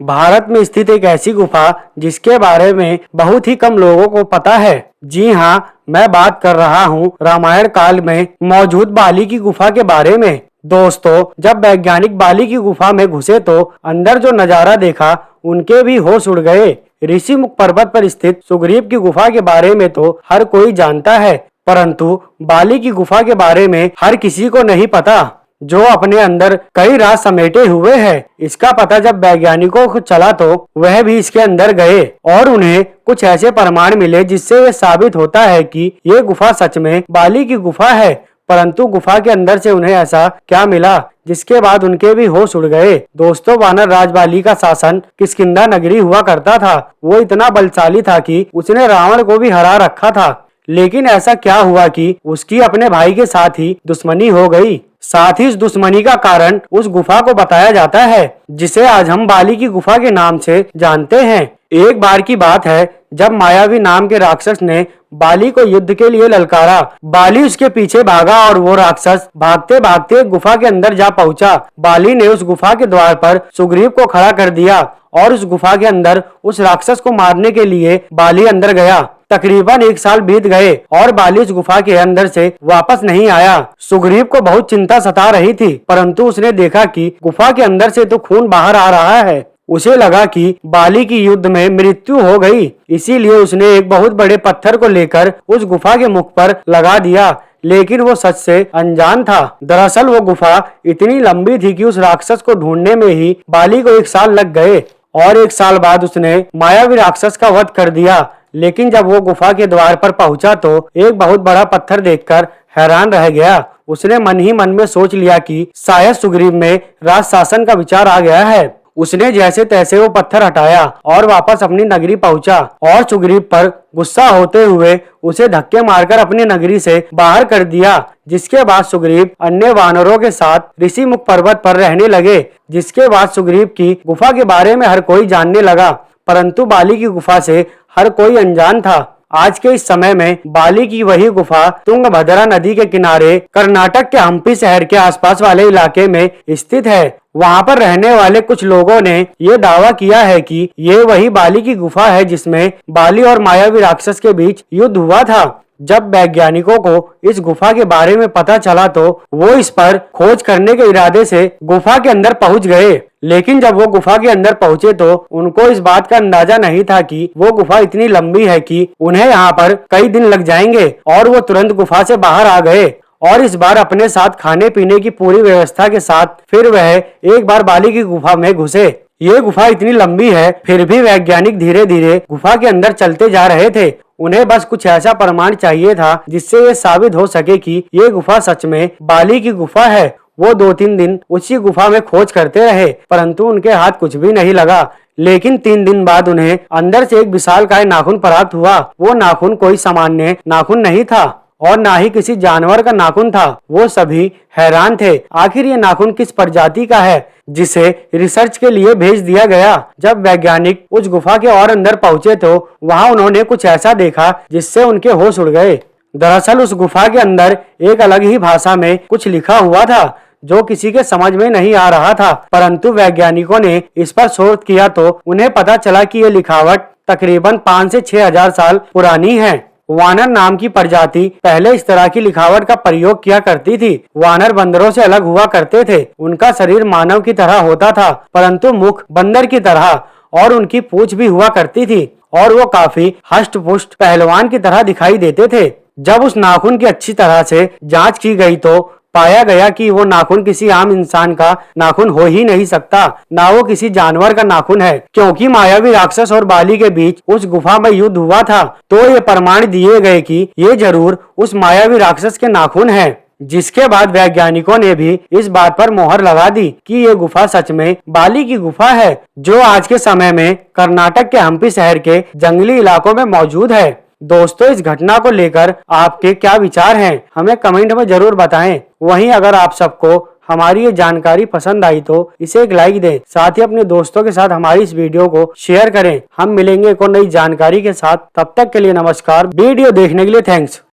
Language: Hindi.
भारत में स्थित एक ऐसी गुफा जिसके बारे में बहुत ही कम लोगों को पता है। जी हाँ, मैं बात कर रहा हूँ रामायण काल में मौजूद बाली की गुफा के बारे में। दोस्तों, जब वैज्ञानिक बाली की गुफा में घुसे तो अंदर जो नजारा देखा उनके भी होश उड़ गए। ऋषिमुख पर्वत पर स्थित सुग्रीव की गुफा के बारे में तो हर कोई जानता है, परंतु बाली की गुफा के बारे में हर किसी को नहीं पता, जो अपने अंदर कई राज समेटे हुए है। इसका पता जब वैज्ञानिकों को चला तो वह भी इसके अंदर गए और उन्हें कुछ ऐसे प्रमाण मिले जिससे ये साबित होता है कि ये गुफा सच में बाली की गुफा है। परंतु गुफा के अंदर से उन्हें ऐसा क्या मिला जिसके बाद उनके भी होश उड़ गए। दोस्तों, वानर राज बाली का शासन किष्किंधा नगरी हुआ करता था। वो इतना बलशाली था कि उसने रावण को भी हरा रखा था। लेकिन ऐसा क्या हुआ कि उसकी अपने भाई के साथ ही दुश्मनी हो गई। साथ ही इस दुश्मनी का कारण उस गुफा को बताया जाता है जिसे आज हम बाली की गुफा के नाम से जानते हैं। एक बार की बात है जब मायावी नाम के राक्षस ने बाली को युद्ध के लिए ललकारा। बाली उसके पीछे भागा और वो राक्षस भागते भागते गुफा के अंदर जा पहुंचा। बाली ने उस गुफा के द्वार पर सुग्रीव को खड़ा कर दिया और उस गुफा के अंदर उस राक्षस को मारने के लिए बाली अंदर गया। तकरीबन 1 साल बीत गए और बाली उस गुफा के अंदर से वापस नहीं आया। सुग्रीव को बहुत चिंता सता रही थी, परंतु उसने देखा कि गुफा के अंदर से तो खून बाहर आ रहा है। उसे लगा कि बाली की युद्ध में मृत्यु हो गई, इसीलिए उसने एक बहुत बड़े पत्थर को लेकर उस गुफा के मुख पर लगा दिया। लेकिन वो सच से अनजान था। दरअसल वो गुफा इतनी लंबी थी कि उस राक्षस को ढूंढने में ही बाली को 1 साल लग गए और 1 साल बाद उसने मायावी राक्षस का वध कर दिया। लेकिन जब वो गुफा के द्वार पर पहुंचा तो एक बहुत बड़ा पत्थर देखकर हैरान रह गया। उसने मन ही मन में सोच लिया कि शायद सुग्रीव में राज शासन का विचार आ गया है। उसने जैसे तैसे वो पत्थर हटाया और वापस अपनी नगरी पहुंचा और सुग्रीव पर गुस्सा होते हुए उसे धक्के मारकर अपनी नगरी से बाहर कर दिया। जिसके बाद सुग्रीव अन्य वानरों के साथ ऋषिमुख पर्वत पर रहने लगे। जिसके बाद सुग्रीव की गुफा के बारे में हर कोई जानने लगा, परंतु बाली की गुफा से हर कोई अनजान था। आज के इस समय में बाली की वही गुफा तुंगभद्रा नदी के किनारे कर्नाटक के हम्पी शहर के आसपास वाले इलाके में स्थित है। वहां पर रहने वाले कुछ लोगों ने ये दावा किया है कि ये वही बाली की गुफा है जिसमें बाली और मायावी राक्षस के बीच युद्ध हुआ था। जब वैज्ञानिकों को इस गुफा के बारे में पता चला तो वो इस पर खोज करने के इरादे से गुफा के अंदर पहुंच गए। लेकिन जब वो गुफा के अंदर पहुंचे तो उनको इस बात का अंदाजा नहीं था कि वो गुफा इतनी लंबी है कि उन्हें यहाँ पर कई दिन लग जाएंगे। और वो तुरंत गुफा से बाहर आ गए और इस बार अपने साथ खाने पीने की पूरी व्यवस्था के साथ फिर वह एक बार बाली की गुफा में घुसे। ये गुफा इतनी लंबी है, फिर भी वैज्ञानिक धीरे धीरे गुफा के अंदर चलते जा रहे थे। उन्हें बस कुछ ऐसा प्रमाण चाहिए था जिससे ये साबित हो सके कि ये गुफा सच में बाली की गुफा है। वो 2-3 दिन उसी गुफा में खोज करते रहे, परंतु उनके हाथ कुछ भी नहीं लगा। लेकिन 3 दिन बाद उन्हें अंदर से एक विशालकाय नाखून प्राप्त हुआ। वो नाखून कोई सामान्य नाखून नहीं था और ना ही किसी जानवर का नाखून था। वो सभी हैरान थे, आखिर ये नाखून किस प्रजाति का है, जिसे रिसर्च के लिए भेज दिया गया। जब वैज्ञानिक उस गुफा के और अंदर पहुंचे तो वहां उन्होंने कुछ ऐसा देखा जिससे उनके होश उड़ गए। दरअसल उस गुफा के अंदर एक अलग ही भाषा में कुछ लिखा हुआ था जो किसी के समझ में नहीं आ रहा था, परंतु वैज्ञानिकों ने इस पर शोध किया तो उन्हें पता चला कि ये लिखावट तकरीबन 5 से 6 हजार साल पुरानी है। वानर नाम की प्रजाति पहले इस तरह की लिखावट का प्रयोग किया करती थी। वानर बंदरों से अलग हुआ करते थे। उनका शरीर मानव की तरह होता था, परंतु मुख बंदर की तरह और उनकी पूंछ भी हुआ करती थी और वो काफी हष्ट पुष्ट पहलवान की तरह दिखाई देते थे। जब उस नाखून की अच्छी तरह से जांच की गई तो पाया गया कि वो नाखून किसी आम इंसान का नाखून हो ही नहीं सकता, ना वो किसी जानवर का नाखून है। क्योंकि मायावी राक्षस और बाली के बीच उस गुफा में युद्ध हुआ था, तो ये प्रमाण दिए गए कि ये जरूर उस मायावी राक्षस के नाखून हैं। जिसके बाद वैज्ञानिकों ने भी इस बात पर मोहर लगा दी कि ये गुफा सच में बाली की गुफा है, जो आज के समय में कर्नाटक के हम्पी शहर के जंगली इलाकों में मौजूद है। दोस्तों, इस घटना को लेकर आपके क्या विचार हैं, हमें कमेंट में जरूर बताएं। वहीं अगर आप सबको हमारी ये जानकारी पसंद आई तो इसे एक लाइक दें, साथ ही अपने दोस्तों के साथ हमारी इस वीडियो को शेयर करें। हम मिलेंगे एक और नई जानकारी के साथ, तब तक के लिए नमस्कार। वीडियो देखने के लिए थैंक्स।